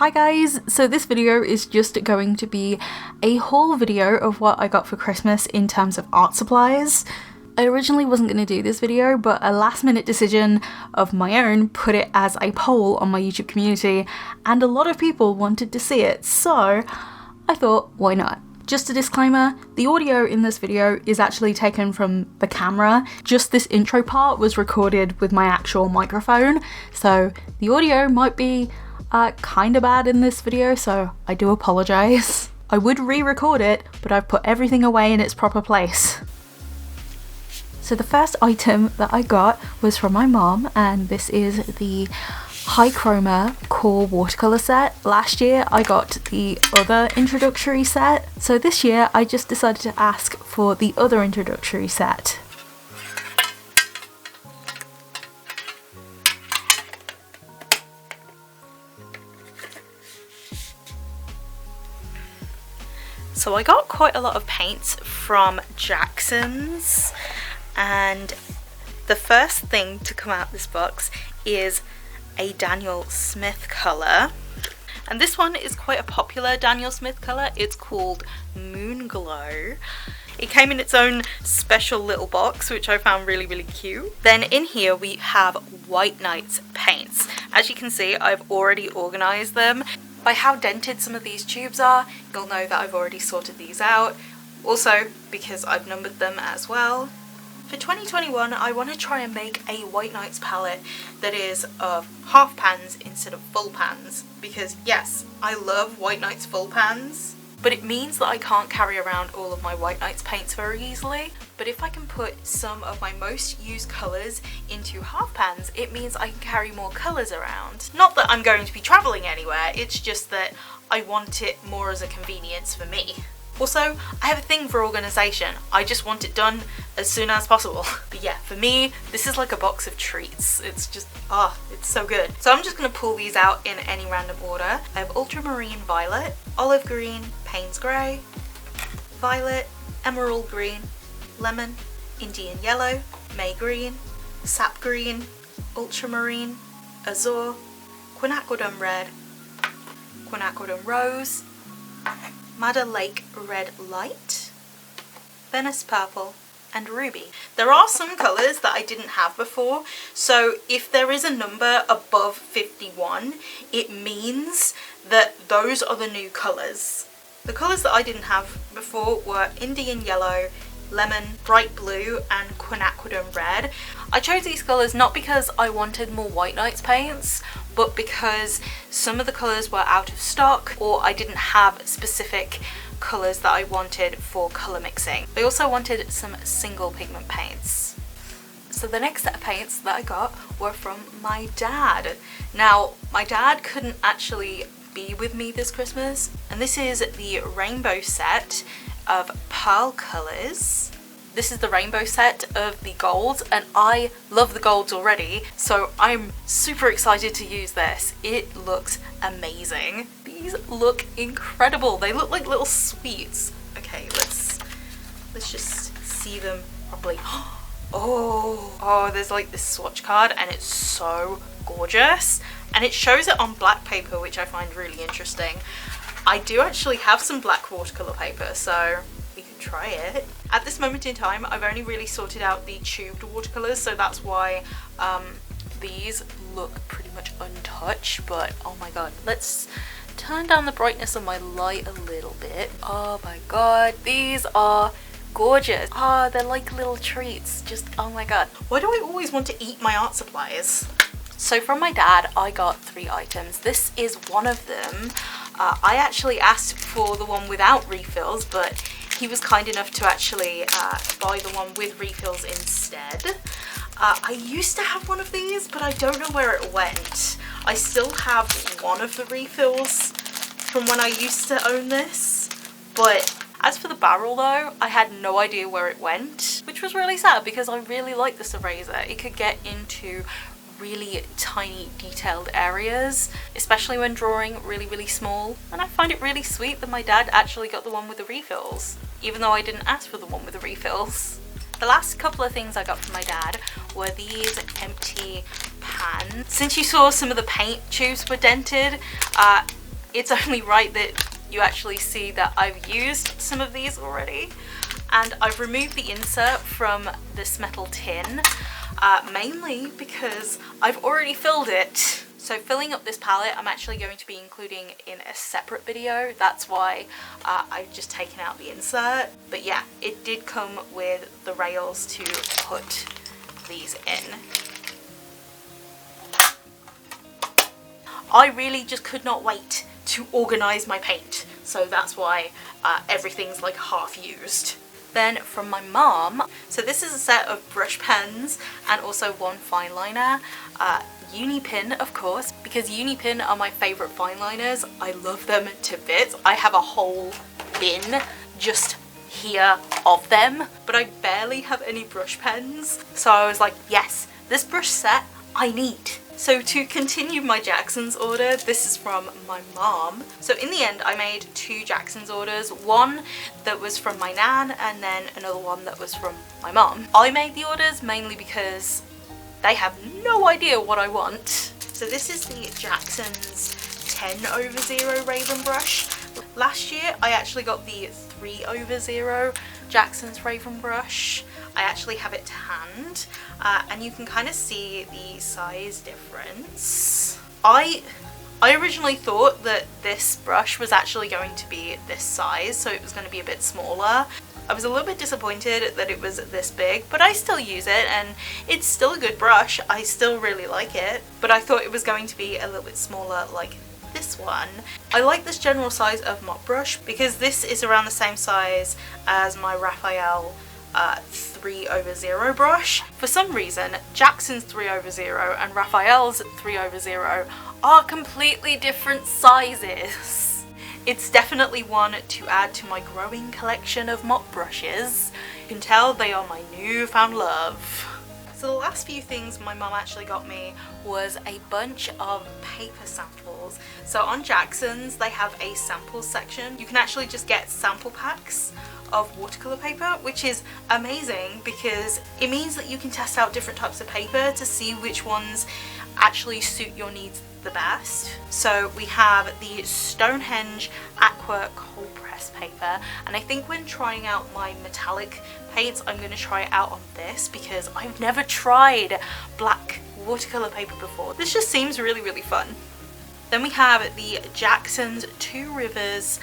Hi guys, so this video is just going to be a haul video of what I got for Christmas in terms of art supplies. I originally wasn't going to do this video, but a last minute decision of my own put it as a poll on my YouTube community and a lot of people wanted to see it, so I thought, why not? Just a disclaimer, the audio in this video is actually taken from the camera. Just this intro part was recorded with my actual microphone, so the audio might be kind of bad in this video, so I do apologise. I would re-record it, but I've put everything away in its proper place. So the first item that I got was from my mom, and this is the High Chroma Core Watercolor set. Last year I got the other introductory set, so this year I just decided to ask for the other introductory set. So I got quite a lot of paints from Jackson's, and the first thing to come out this box is a Daniel Smith colour, and this one is quite a popular Daniel Smith colour. It's called Moon Glow. It came in its own special little box, which I found really cute. Then in here we have White Nights paints. As you can see, I've already organised them. By how dented some of these tubes are, you'll know that I've already sorted these out. Also, because I've numbered them as well. For 2021, I want to try and make a White Nights palette that is of half pans instead of full pans. Because yes, I love White Nights full pans, but it means that I can't carry around all of my White Nights paints very easily. But if I can put some of my most used colours into half pans, it means I can carry more colours around. Not that I'm going to be travelling anywhere, it's just that I want it more as a convenience for me. Also, I have a thing for organisation. I just want it done as soon as possible. But yeah, for me, this is like a box of treats. It's just, it's so good. So I'm just going to pull these out in any random order. I have Ultramarine Violet, Olive Green, Payne's Grey, Violet, Emerald Green, Lemon, Indian Yellow, May Green, Sap Green, Ultramarine, Azure, Quinacridone Red, Quinacridone Rose, Madder Lake Red Light, Venice Purple, and Ruby. There are some colours that I didn't have before, so if there is a number above 51, it means that those are the new colours. The colours that I didn't have before were Indian Yellow, Lemon, Bright Blue, and Quinacridone Red. I chose these colours not because I wanted more White Nights paints, but because some of the colours were out of stock, or I didn't have specific colours that I wanted for colour mixing. I also wanted some single pigment paints. So the next set of paints that I got were from my dad. Now, my dad couldn't actually be with me this Christmas, and this is the rainbow set of pearl colours. This is the rainbow set of the golds, and I love the golds already, so I'm super excited to use this. It looks amazing. These look incredible. They look like little sweets. Okay, let's just see them properly. Oh, there's like this swatch card, and it's so gorgeous, and it shows it on black paper, which I find really interesting. I do actually have some black watercolour paper, so we can try it. At this moment in time, I've only really sorted out the tubed watercolours, so that's why these look pretty much untouched, but oh my god. Let's turn down the brightness of my light a little bit. Oh my god, these are gorgeous. They're like little treats. Just, oh my god. Why do I always want to eat my art supplies? So from my dad, I got 3 items. This is one of them. I actually asked for the one without refills, but he was kind enough to actually buy the one with refills instead. I used to have one of these, but I don't know where it went. I still have one of the refills from when I used to own this, but as for the barrel though, I had no idea where it went, which was really sad because I really like this eraser. It could get into really tiny detailed areas, especially when drawing really small, and I find it really sweet that my dad actually got the one with the refills, even though I didn't ask for the one with the refills. The last couple of things I got from my dad were these empty pans. Since you saw some of the paint tubes were dented, it's only right that you actually see that I've used some of these already. And I've removed the insert from this metal tin, mainly because I've already filled it. So filling up this palette I'm actually going to be including in a separate video. That's why I've just taken out the insert. But yeah, it did come with the rails to put these in. I really just could not wait to organise my paint. So that's why everything's like half used. Then from my mom, so this is a set of brush pens and also one fine liner. Unipin, of course, because Unipin are my favourite fine liners. I love them to bits. I have a whole bin just here of them, but I barely have any brush pens. So I was like, yes, this brush set I need. So to continue my Jackson's order, this is from my mom. So in the end I made 2 Jackson's orders, one that was from my nan and then another one that was from my mom. I made the orders mainly because they have no idea what I want. So this is the Jackson's 10/0 Raven brush. Last year I actually got the 3/0 Jackson's Raven brush. I actually have it to hand, and you can kind of see the size difference. I originally thought that this brush was actually going to be this size, so it was going to be a bit smaller. I was a little bit disappointed that it was this big, but I still use it and it's still a good brush. I still really like it, but I thought it was going to be a little bit smaller like this one. I like this general size of mop brush because this is around the same size as my Raphael 3/0 brush. For some reason, Jackson's 3/0 and Raphael's 3/0 are completely different sizes. It's definitely one to add to my growing collection of mop brushes. You can tell they are my newfound love. So the last few things my mum actually got me was a bunch of paper samples. So on Jackson's they have a samples section. You can actually just get sample packs of watercolor paper, which is amazing because it means that you can test out different types of paper to see which ones actually suit your needs the best. So we have the Stonehenge Aqua cold press paper, and I think when trying out my metallic paints I'm going to try it out on this because I've never tried black watercolor paper before. This just seems really fun. Then we have the Jackson's Two Rivers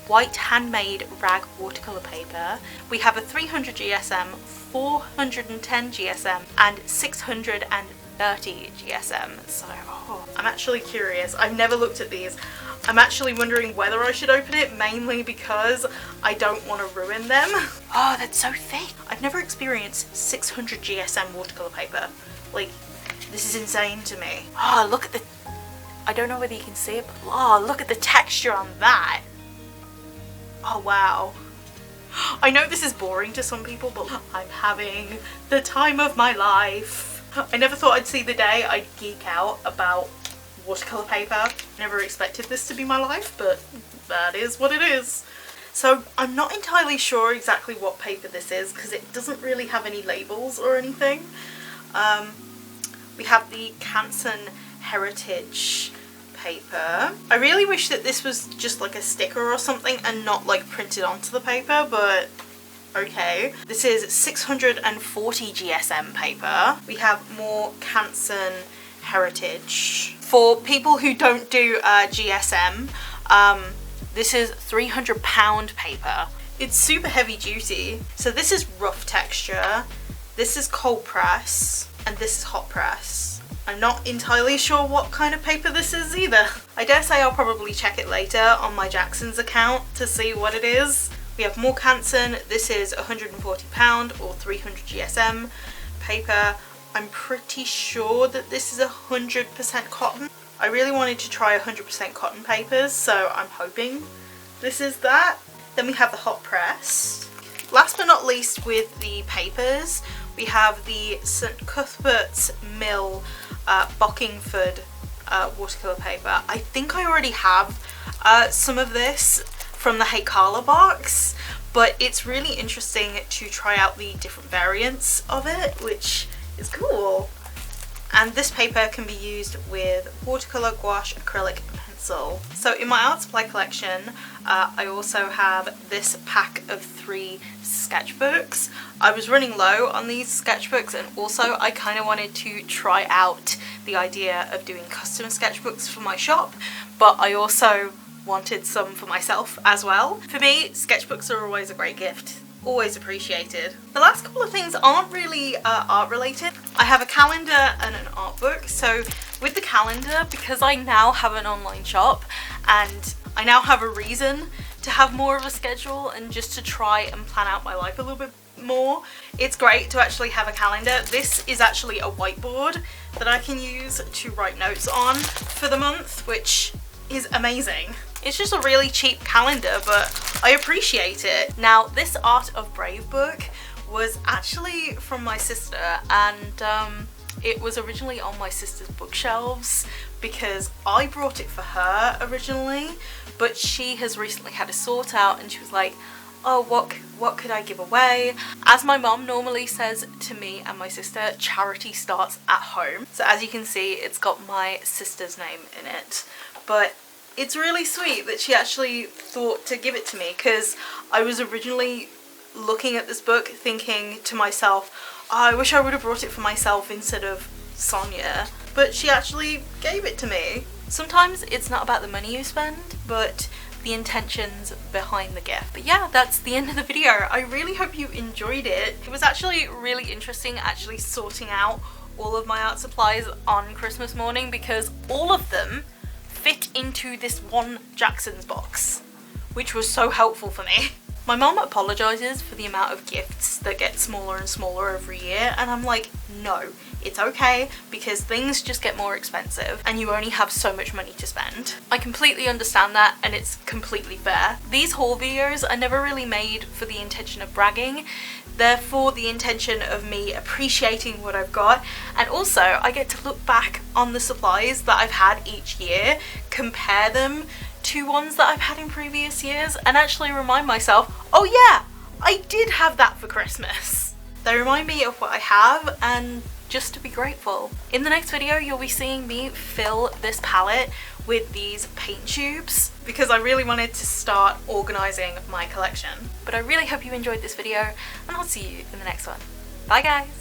white handmade rag watercolor paper. We have a 300 GSM, 410 GSM and 630 GSM. So I'm actually curious. I've never looked at these. I'm actually wondering whether I should open it, mainly because I don't want to ruin them. Oh, that's so thick. I've never experienced 600 GSM watercolor paper. Like, this is insane to me. Oh, look at the, I don't know whether you can see it, but oh, look at the texture on that. Oh wow. I know this is boring to some people, but I'm having the time of my life. I never thought I'd see the day I'd geek out about watercolor paper. Never expected this to be my life, but that is what it is. So I'm not entirely sure exactly what paper this is because it doesn't really have any labels or anything. We have the Canson Heritage paper. I really wish that this was just like a sticker or something and not like printed onto the paper, but okay. This is 640 GSM paper. We have more Canson Heritage. For people who don't do GSM, this is 300 pound paper. It's super heavy duty. So this is rough texture, this is cold press, and this is hot press. I'm not entirely sure what kind of paper this is either. I dare say I'll probably check it later on my Jackson's account to see what it is. We have more Canson. This is 140 pound or 300 GSM paper. I'm pretty sure that this is 100% cotton. I really wanted to try 100% cotton papers, so I'm hoping this is that. Then we have the hot press. Last but not least with the papers, we have the St Cuthbert's Mill Bockingford watercolor paper. I think I already have some of this from the Hey Carla box, but it's really interesting to try out the different variants of it, which is cool. And this paper can be used with watercolor, gouache, acrylic, and pencil. pencil. So in my art supply collection, I also have this pack of 3 sketchbooks. I was running low on these sketchbooks, and also I kind of wanted to try out the idea of doing custom sketchbooks for my shop, but I also wanted some for myself as well. For me, sketchbooks are always a great gift. Always appreciated. The last couple of things aren't really art related. I have a calendar and an art book. So with the calendar, because I now have an online shop and I now have a reason to have more of a schedule and just to try and plan out my life a little bit more, it's great to actually have a calendar. This is actually a whiteboard that I can use to write notes on for the month, which is amazing. It's just a really cheap calendar, but I appreciate it. Now, this Art of Brave book was actually from my sister, and it was originally on my sister's bookshelves because I brought it for her originally, but she has recently had a sort out and she was like, oh, what could I give away? As my mom normally says to me and my sister, charity starts at home. So as you can see, it's got my sister's name in it, but it's really sweet that she actually thought to give it to me, because I was originally looking at this book thinking to myself, oh, I wish I would have brought it for myself instead of Sonia, but she actually gave it to me. Sometimes it's not about the money you spend, but the intentions behind the gift. But yeah, that's the end of the video. I really hope you enjoyed it. It was actually really interesting actually sorting out all of my art supplies on Christmas morning, because all of them fit into this one Jackson's box, which was so helpful for me. My mom apologises for the amount of gifts that get smaller and smaller every year, and I'm like, no, it's okay, because things just get more expensive and you only have so much money to spend. I completely understand that, and it's completely fair. These haul videos are never really made for the intention of bragging. They're for the intention of me appreciating what I've got, and also I get to look back on the supplies that I've had each year, compare them to ones that I've had in previous years, and actually remind myself, oh yeah, I did have that for Christmas. They remind me of what I have and just to be grateful. In the next video, you'll be seeing me fill this palette with these paint tubes because I really wanted to start organising my collection. But I really hope you enjoyed this video, and I'll see you in the next one. Bye guys!